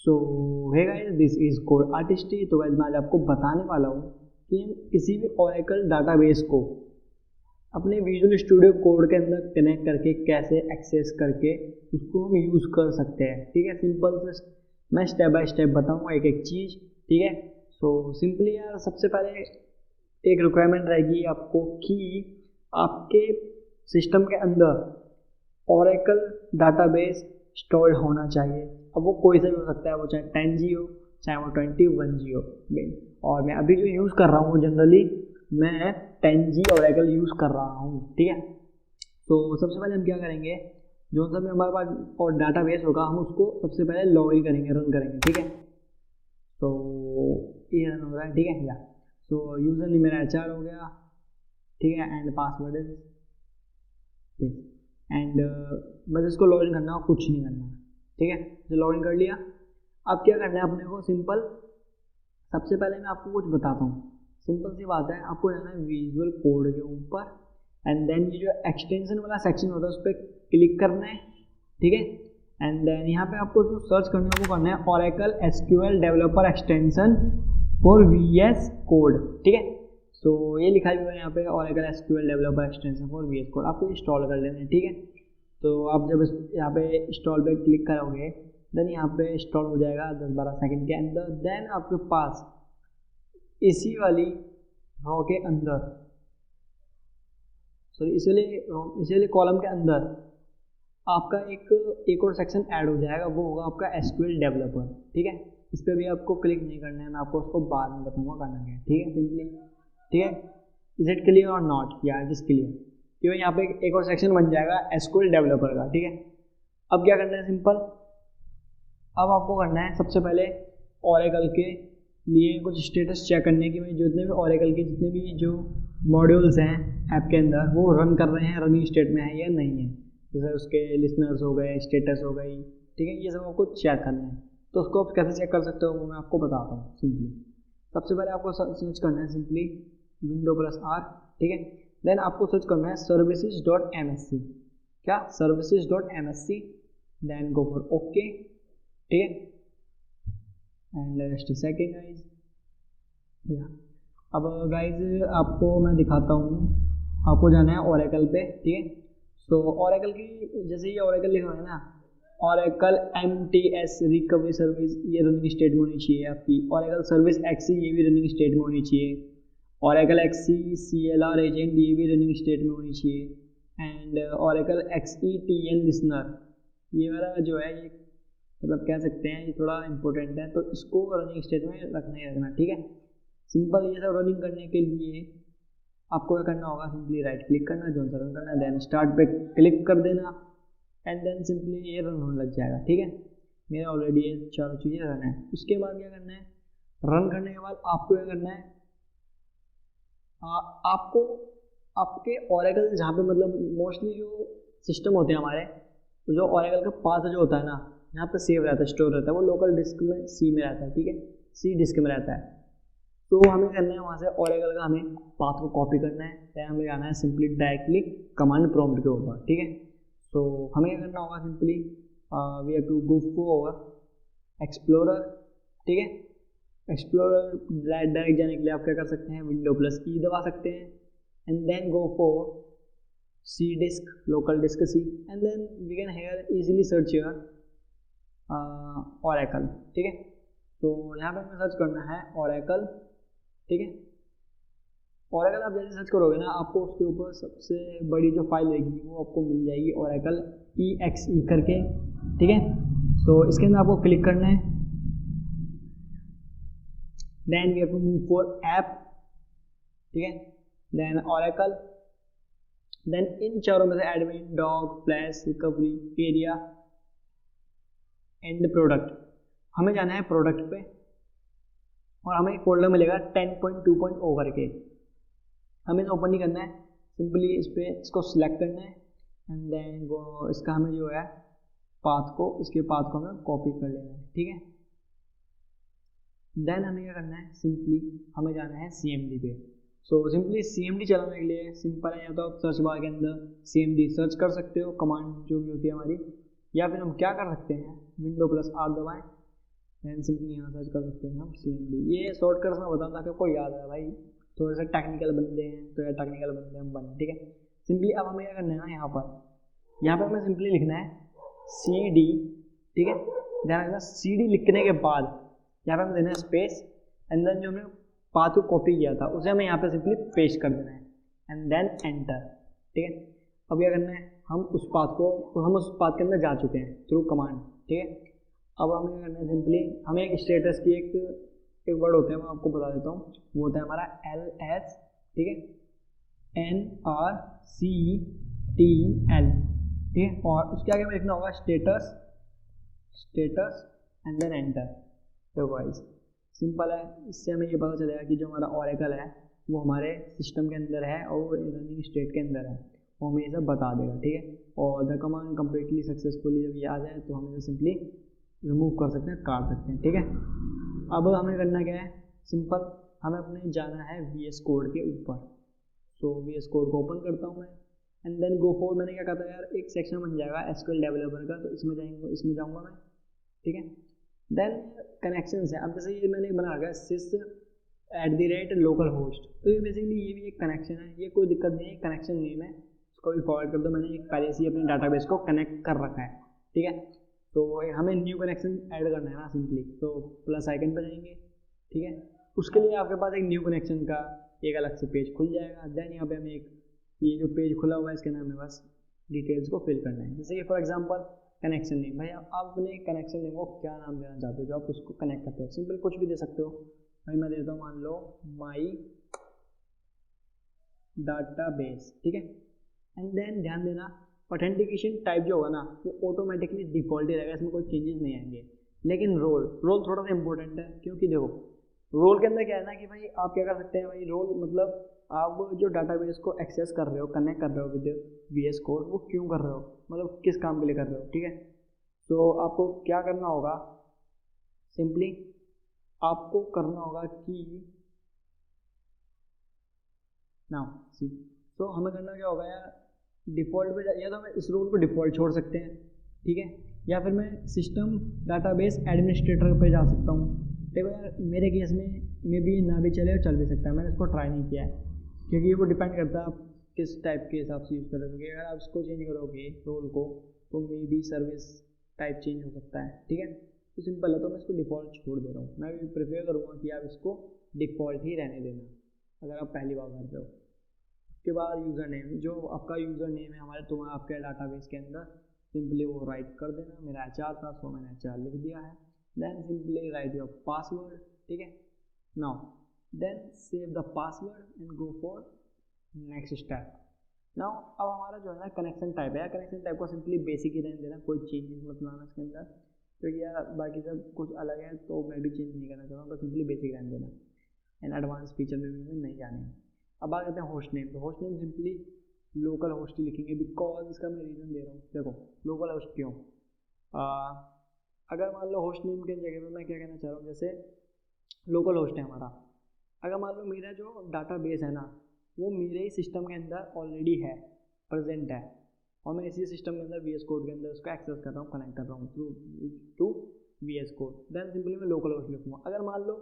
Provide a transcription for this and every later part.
So hey guys, this is code artistry. तो guys मैं आज आपको बताने वाला हूँ कि हम किसी भी ओरेकल डाटाबेस को अपने विजुअल स्टूडियो कोड के अंदर कनेक्ट करके कैसे एक्सेस करके उसको हम यूज़ कर सकते हैं। ठीक है, सिंपल से मैं स्टेप बाय स्टेप बताऊँगा एक एक चीज़। ठीक है, सो सिंपली यार सबसे पहले एक रिक्वायरमेंट रहेगी आपको कि आपके सिस्टम के अंदर ओरेकल डाटाबेस स्टोर्ड होना चाहिए। अब वो कोई सा भी हो सकता है, वो चाहे 10G हो चाहे वो 21G हो। और मैं अभी जो यूज़ कर रहा हूँ जनरली मैं 10G ओरेकल यूज़ कर रहा हूँ। ठीक है, तो सबसे पहले हम क्या करेंगे, जो सा भी हमारे पास और डाटाबेस होगा हम उसको सबसे पहले लॉगिन करेंगे, रन करेंगे। ठीक है, तो ये रन हो रहा है। ठीक है, या सो यूज़र नेम मेरा HR हो गया। ठीक है, and password is this and बस इसको लॉगिन करना हो, कुछ नहीं करना। ठीक है, तो लॉगिन कर लिया। अब क्या करना है अपने को, सिंपल सबसे पहले मैं आपको कुछ बताता हूँ। सिंपल सी बात है, आपको जाना है विजुअल कोड के ऊपर एंड देन ये जो एक्सटेंशन वाला सेक्शन होता है उस पर क्लिक करना है। ठीक है, एंड देन यहाँ पे आपको जो सर्च करना है वो करना है Oracle SQL developer extension for VS code. ठीक है, तो ये लिखा हुआ है यहाँ पे Oracle SQL developer extension for VS code, आपको इंस्टॉल कर लेना है। ठीक है, तो आप जब यहाँ पे इंस्टॉल पे क्लिक करोगे देन यहाँ पे इंस्टॉल हो जाएगा 10-12 सेकंड के अंदर। देन आपके पास इसी वाली रो के अंदर, सॉरी इसीलिए कॉलम के अंदर आपका एक और सेक्शन ऐड हो जाएगा, वो होगा आपका SQL डेवलपर। ठीक है, इस पर भी आपको क्लिक नहीं करना है, मैं आपको उसको बाद में बताऊंगा करना क्या है। ठीक है, सिंपली ठीक है, इज इट क्लियर और नॉट, या इट इज क्लियर, क्योंकि यहाँ पे एक और सेक्शन बन जाएगा SQL डेवलपर का। ठीक है, अब क्या करना है, सिंपल अब आपको करना है सबसे पहले ओरेकल के लिए कुछ स्टेटस चेक करने की, जितने भी ओरेकल के जितने भी जो मॉड्यूल्स हैं ऐप के अंदर वो रन कर रहे हैं, रनिंग स्टेट में है या नहीं है। जैसे उसके लिसनर्स हो गए, स्टेटस हो गई। ठीक है, ये सब आपको चेक करना है। तो उसको आप कैसे चेक कर सकते हो वो मैं आपको बताता हूँ। सिंपली सबसे पहले आपको सर्च करना है सिंपली Windows+R। ठीक है, देन आपको सर्च करना है services.msc। क्या, services.msc, then go for okay. ठीक है, एंड जस्ट सेकेंड गाइज, या अब गाइज आपको मैं दिखाता हूँ, आपको जाना है ओरेकल पे। ठीक है, तो ओरेकल की जैसे ये ओरेकल लिखा हुआ है ना, ओरेकल MTS रिकवरी सर्विस, ये रनिंग स्टेट में होनी चाहिए आपकी। ओरेकल सर्विस XE, ये भी रनिंग स्टेट में होनी चाहिए। ओरेकल XE CLR एजेंट, ये भी रनिंग स्टेट में होनी चाहिए। एंड ओरेकल XETN लिसनर, ये वाला जो है ये मतलब कह सकते हैं ये थोड़ा इंपॉर्टेंट है, तो इसको रनिंग स्टेट में रखना ही रखना। ठीक है, सिंपल ये सब रनिंग करने के लिए आपको क्या करना होगा, सिंपली राइट क्लिक करना, जो रन करना है, देन स्टार्ट पे क्लिक कर देना एंड देन सिंपली ये रन होने लग जाएगा। ठीक है, मेरा ऑलरेडी ये चारों चीज़ें रन है। उसके बाद क्या करना है, रन करने के बाद आपको क्या करना है, आपको आपके ओरेकल जहाँ पे मतलब मोस्टली जो सिस्टम होते हैं हमारे, जो ओरेकल का पास जो होता है ना, यहाँ पे सेव रहता है, स्टोर रहता है, वो लोकल डिस्क में C में रहता है। ठीक है, C डिस्क में रहता है। तो हमें करना है वहाँ से ओरेकल का हमें पाथ को कॉपी करना है, फिर हमें जाना है सिंपली डायरेक्टली कमांड प्रॉम्प्ट के ऊपर। ठीक है, तो हमें क्या करना होगा, simply we have to go for explorer. ठीक है, एक्सप्लोरर डायरेक्ट जाने के लिए आप क्या कर सकते हैं, Windows+E दबा सकते हैं and then go for C disk, local disk C, and then we can here easily search your Oracle. ठीक है, तो यहाँ पे हमें सर्च करना है ओरेकल। ठीक है, ओरेकल आप जैसे सर्च करोगे ना, आपको उसके ऊपर सबसे बड़ी जो फाइल रहेगी वो आपको मिल जाएगी ओरेकल EXE करके। ठीक है, तो इसके अंदर आपको क्लिक करना है, then we have to move for app. ठीक है, देन ओरेकल, देन इन चारों में से admin, dog, flash, recovery, area and product, हमें जाना है प्रोडक्ट पे और हमें एक फोल्डर मिलेगा 10.2.0 करके, हमें इसे ओपन नहीं करना है, सिंपली इस पर इसको सिलेक्ट करना है एंड देन वो इसका हमें जो है इसके पाथ को हमें कॉपी कर लेना है। ठीक है, देन हमें क्या करना है, सिंपली हमें जाना है CMD पे। सो सिंपली CMD चलाने के लिए सिंपल है, या तो आप सर्च बार के अंदर CMD सर्च कर सकते हो, कमांड जो भी होती है हमारी, या फिर हम क्या कर सकते हैं, Windows+R दबाएं देन सिंपली यहाँ सर्च कर सकते हैं हम CMD। ये शॉर्टकट्स मैं बताऊँ ताकि आपको याद है भाई, थोड़े से टेक्निकल बंदे हैं तो यार टेक्निकल बंदे हम बने, ठीक है। सिंपली अब हमें क्या करना है ना, यहाँ पर हमें सिंपली लिखना है CD, ठीक है। ध्यान रखना CD लिखने के बाद यहाँ पे हमें देना है स्पेस, एंड देन जो हमने पाथ को कॉपी किया था उसे हमें यहाँ पे सिंपली पेस्ट कर देना है, एंड देन एंटर, ठीक है। अब क्या करना है, हम उस पाथ के अंदर जा चुके हैं थ्रू कमांड, ठीक है। अब हमें क्या करना है, सिंपली हमें एक स्टेटस की एक वर्ड होता है, मैं आपको बता देता हूँ, वो होता है हमारा LS, ठीक है, NRCTL, ठीक है। और उसके आगे हमें लिखना होगा स्टेटस एंड देन एंटर। तो गाइस सिंपल है, इससे हमें ये पता चलेगा कि जो हमारा ओरेकल है वो हमारे सिस्टम के अंदर है और वो रनिंग स्टेट के अंदर है, वो हमें ये सब बता देगा, ठीक है। और द कमांड कम्प्लीटली सक्सेसफुली जब ये आ जाए तो हम इसे सिंपली रिमूव कर सकते हैं, काट सकते हैं, ठीक है। अब हमें करना क्या है, सिंपल हमें अपने जाना है VS कोड के ऊपर। सो VS कोड को ओपन करता हूँ मैं, एंड देन गो फॉर, मैंने क्या कहा था यार, एक सेक्शन बन जाएगा SQL डेवलपर का, तो इसमें जाऊँगा मैं, ठीक है। देन कनेक्शंस है, अब जैसे ये मैंने बना रखा है sys@localhost, तो ये बेसिकली ये भी एक कनेक्शन है, ये कोई दिक्कत नहीं है, कनेक्शन नेम है, इसको भी फॉरवर्ड कर दो, मैंने एक पहले से ही अपने डाटाबेस को कनेक्ट कर रखा है, ठीक है। तो हमें न्यू कनेक्शन ऐड करना है ना सिंपली, तो प्लस आइकन पर जाएंगे, ठीक है। उसके लिए आपके पास एक न्यू कनेक्शन का एक अलग से पेज खुल जाएगा। देन यहाँ पे हमें ये जो पेज खुला हुआ है इसके नाम में बस डिटेल्स को फिल करना है, जैसे कि फॉर एग्जांपल कनेक्शन नेम, भाई आप अपने कनेक्शन नेम को क्या नाम देना चाहते हो जो आप उसको कनेक्ट करते हो, सिंपल कुछ भी दे सकते हो। भाई मैं देता हूँ, मान लो माई डाटाबेस, ठीक है। एंड देन ध्यान देना, ऑथेंटिकेशन टाइप जो होगा ना वो ऑटोमेटिकली डिफॉल्ट ही रहेगा, इसमें कोई चेंजेस नहीं आएंगे। लेकिन रोल थोड़ा सा इंपॉर्टेंट है, क्योंकि देखो रोल के अंदर क्या है ना कि भाई आप क्या कर सकते हैं, भाई रोल मतलब आप जो डाटाबेस को एक्सेस कर रहे हो, कनेक्ट कर रहे हो विद VS कोड, वो क्यों कर रहे हो, मतलब किस काम के लिए कर रहे हो, ठीक है। तो आपको क्या करना होगा, सिंपली आपको करना होगा कि ना सी, तो हमें करना क्या होगा यार, डिफ़ॉल्ट पे या तो मैं इस रोल को डिफ़ॉल्ट छोड़ सकते हैं, ठीक है, या फिर मैं सिस्टम डाटाबेस एडमिनिस्ट्रेटर पे जा सकता हूँ। देखो यार मेरे केस में भी ना भी चले और चल भी सकता है, मैंने इसको ट्राई नहीं किया है, क्योंकि वो डिपेंड करता है आप किस टाइप के हिसाब से यूज़ कर रहे हो, क्योंकि अगर आप इसको चेंज करोगे रोल को तो मे भी सर्विस टाइप चेंज हो सकता है, ठीक है। तो सिंपल है, तो मैं इसको डिफ़ॉल्ट छोड़ दे रहा हूँ, मैं भी प्रेफर करूँगा कि आप इसको डिफ़ॉल्ट ही रहने देना अगर आप पहली बार कर रहे हो। उसके बाद यूज़र नेम, जो आपका यूज़र नेम है हमारे तुम्हारा आपके डाटाबेस के अंदर, सिंपली वो राइट कर देना, मेरा HR था सो मैंने HR लिख दिया है। Then simply write your password, ठीक है। Now then save the password and go for next step. Now अब हमारा जो है ना कनेक्शन टाइप है, कनेक्शन टाइप को सिंपली बेसिक ही रहने देना, कोई चेंजेस मत लाना इसके अंदर, क्योंकि यार बाकी सब कुछ अलग है तो मैं भी चेंज नहीं करना चाहूँगा, तो सिंपली बेसिक रहने देना, एंड एडवांस फीचर में भी हमें नहीं जाने हैं। अब बात करते हैं होस्ट नेम, तो host name simply local host ही लिखेंगे, बिकॉज इसका मैं रीज़न दे रहा हूँ, देखो लोकल होस्ट क्यों, अगर मान लो होस्ट नेम के जगह पे मैं क्या कहना चाह रहा हूँ, जैसे लोकल होस्ट है हमारा, अगर मान लो मेरा जो डाटा बेस है ना वो मेरे ही सिस्टम के अंदर ऑलरेडी है, प्रेजेंट है, और मैं इसी सिस्टम के अंदर VS कोड के अंदर उसको एक्सेस कर रहा हूँ, कनेक्ट कर रहा हूँ through VS code, then simply मैं लोकल होस्ट लिखूँगा। अगर मान लो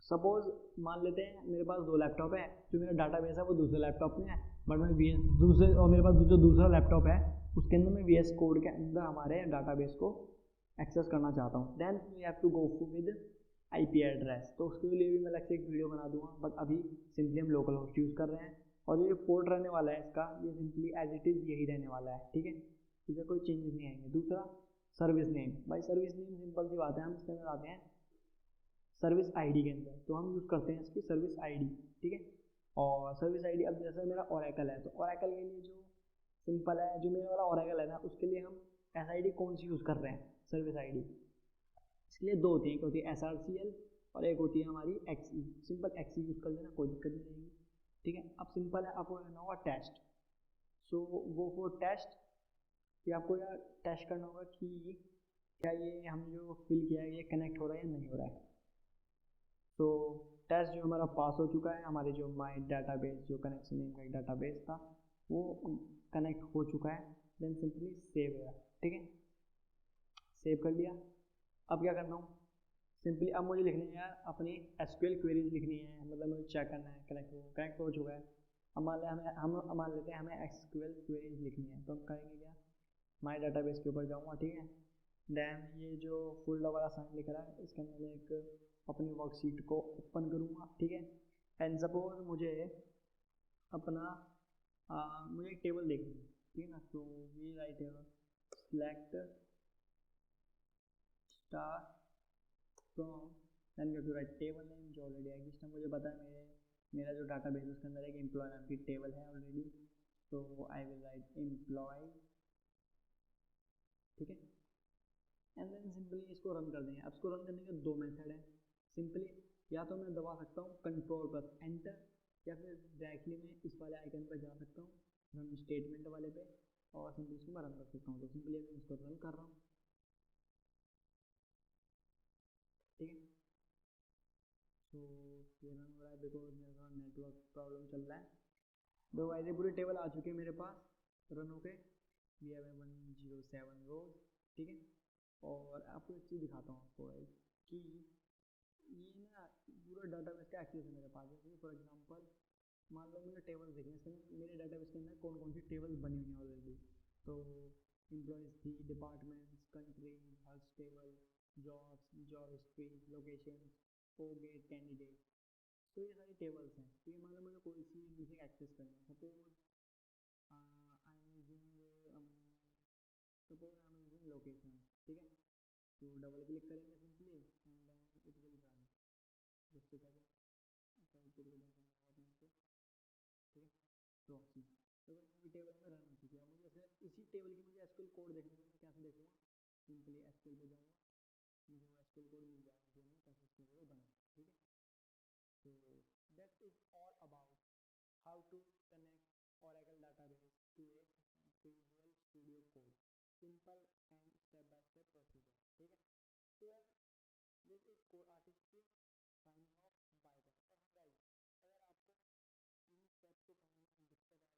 सपोज मान लेते हैं मेरे पास 2 लैपटॉप है, जो मेरा डाटाबेस है वो दूसरे लैपटॉप में है, बट मैं मेरे पास जो दूसरा लैपटॉप है उसके अंदर मैं VS कोड के अंदर हमारे डाटाबेस को एक्सेस करना चाहता हूँ, then we have to go with IP address, तो उसके लिए भी मैं अलग से एक वीडियो बना दूंगा, बट अभी सिंपली हम लोकल होस्ट यूज़ कर रहे हैं, और जो ये पोर्ट रहने वाला है इसका ये सिंपली एज इट इज़ यही रहने वाला है, ठीक है, इसमें कोई चेंजेस नहीं आएंगे। दूसरा सर्विस नेम, भाई सर्विस नेम सिंपल सी बात है, हम इसके अंदर आते हैं सर्विस ID के अंदर, तो हम यूज़ करते हैं इसकी सर्विस ID, ठीक है। और सर्विस ID, अब जैसे मेरा ओरेकल है तो ओरेकल के लिए जो सिंपल है, जो मेरा वाला ओरेकल है ना उसके लिए हम SID कौन सी यूज़ कर रहे हैं, सर्विस ID, इसके लिए 2 होती है, एक होती है SRCL और एक होती है हमारी XE, सिंपल XE यूज़ कर लेना, कोई दिक्कत नहीं रहेगी, ठीक है। अब सिंपल है, आपको करना होगा test, so go for test, कि आपको यार टेस्ट करना होगा कि क्या ये हम जो फिल किया है ये कनेक्ट हो रहा है या नहीं हो रहा है। तो टेस्ट जो हमारा पास हो चुका है, हमारे जो माई डाटाबेस जो कनेक्शन नेम का एक डाटाबेस था वो कनेक्ट हो चुका है, देन सिंपली सेव है, ठीक है, सेव कर लिया। अब क्या करना हूँ, सिंपली अब मुझे लिखनी है अपनी एसक्यूएल क्वेरीज लिखनी है, मतलब मुझे चेक करना है कनेक्ट हो चुका है। अब मान लें हम मान लेते हैं हमें एसक्यूएल क्वेरीज लिखनी है, तो हम करेंगे क्या, माई डाटाबेस के ऊपर जाऊँगा, ठीक है। देन ये जो फोल्डर वाला साइन लिख रहा है इसके अंदर मैं एक अपनी वर्कशीट को ओपन करूँगा, ठीक है। एंड सपोज मुझे अपना मुझे एक टेबल देखनी है, ठीक है ना। तो we write select star from, then we have to write table name जो ऑलरेडी एग्जिस्ट है। मुझे पता है मेरा जो डाटाबेस है उसके अंदर एक एम्प्लॉय नाम की टेबल है ऑलरेडी, तो आई विल राइट एम्प्लॉय, ठीक है। एंड देन सिंपली इसको रन कर देंगे। अब इसको रन करने के दो मेथड हैं सिंपली, या तो मैं दबा सकता हूँ कंट्रोल प्लस एंटर, या फिर डायरेक्टली मैं इस वाले आइकन पर जा सकता हूँ रन स्टेटमेंट वाले पे, और सिंपली इसको मैं रन कर सकता हूँ। तो सिंपली मैं इसको रन कर रहा हूँ, ठीक है। तो ये रन हो रहा है, बिकॉज मेरा नेटवर्क प्रॉब्लम चल रहा है। दो वाइज पूरी टेबल आ चुकी है मेरे पास रन होके, वी हैव 107 रोज, ठीक है। और आपको एक चीज़ दिखाता हूँ आपको कि ये ना पूरा डाटाबेस का एक्सेस है मेरे पास। जैसे फॉर एग्जांपल मान लो मुझे टेबल्स देखने इसके मेरे डाटाबेस के अंदर कौन कौन सी टेबल्स बनी हुई हैं ऑलरेडी। तो एम्प्लॉयज़ थी, डिपार्टमेंट्स, कंट्री, हर्स table, jobs, job history, location, get candidate, तो ये सारी टेबल्स हैं। तो ये मान लो मुझे कोई सी म्यूजिक एक्सेस करना है, suppose I am using location, ठीक है। तो डबल क्लिक करेंगे simply and then it will run, जिससे क्या ठीक है प्रॉक्सी। तो मेरी टेबल में रन हो चुकी है। मुझे इसी टेबल की मुझे एसक्यूएल कोड देखने में मैं कैसे देखूँगा, सिंपली एसक्यूएल पे जाऊँगा, मुझे वो एसक्यूएल कोड मिल जाएगा जो मैं कैसे इसके ऊपर बनाऊँ, ठीक है। तो that is all about how to connect Oracle database to a Visual Studio Code, simple and step by step procedure, ठीक है। तो this is code artist signing off bye bye. और गाइस अगर आपको इन स्टेप को करने में दिक्कत आए